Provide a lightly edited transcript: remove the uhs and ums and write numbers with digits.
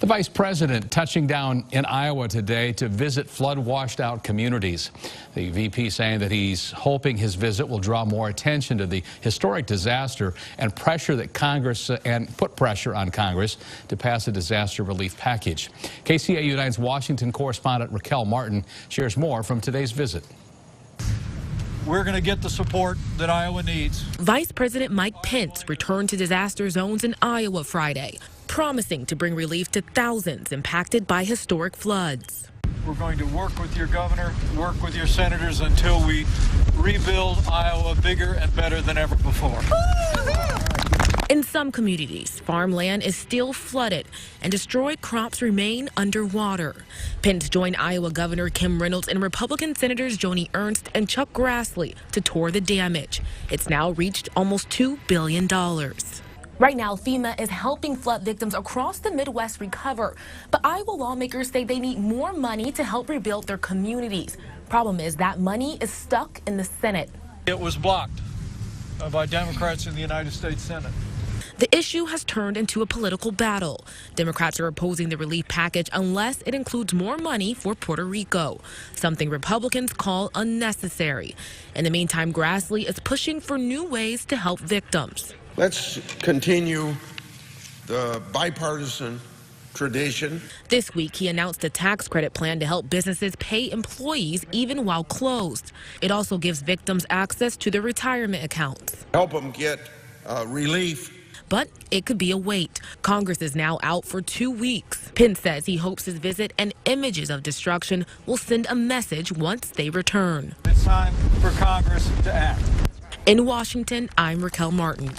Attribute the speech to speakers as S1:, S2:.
S1: The vice president touching down in Iowa today to visit flood-washed-out communities. The VP saying that he's hoping his visit will draw more attention to the historic disaster and put pressure on Congress to pass a disaster relief package. KCAU 9's Washington correspondent Raquel Martin shares more from today's visit.
S2: We're going to get the support that Iowa needs.
S3: Vice President Mike Pence returned to disaster zones in Iowa Friday, promising to bring relief to thousands impacted by historic floods.
S2: We're going to work with your governor, work with your senators until we rebuild Iowa bigger and better than ever before.
S3: In some communities, farmland is still flooded and destroyed crops remain underwater. Pence joined Iowa Governor Kim Reynolds and Republican Senators Joni Ernst and Chuck Grassley to tour the damage. It's now reached almost $2 billion. Right now, FEMA is helping flood victims across the Midwest recover. But Iowa lawmakers say they need more money to help rebuild their communities. Problem is that money is stuck in the Senate.
S2: It was blocked by Democrats in the United States Senate.
S3: The issue has turned into a political battle. Democrats are opposing the relief package unless it includes more money for Puerto Rico, something Republicans call unnecessary. In the meantime, Grassley is pushing for new ways to help victims.
S4: Let's continue the bipartisan tradition.
S3: This week, he announced a tax credit plan to help businesses pay employees even while closed. It also gives victims access to their retirement accounts.
S4: Help them get relief.
S3: But it could be a wait. Congress is now out for 2 weeks. Pence says he hopes his visit and images of destruction will send a message once they return.
S2: It's time for Congress to act.
S3: In Washington, I'm Raquel Martin.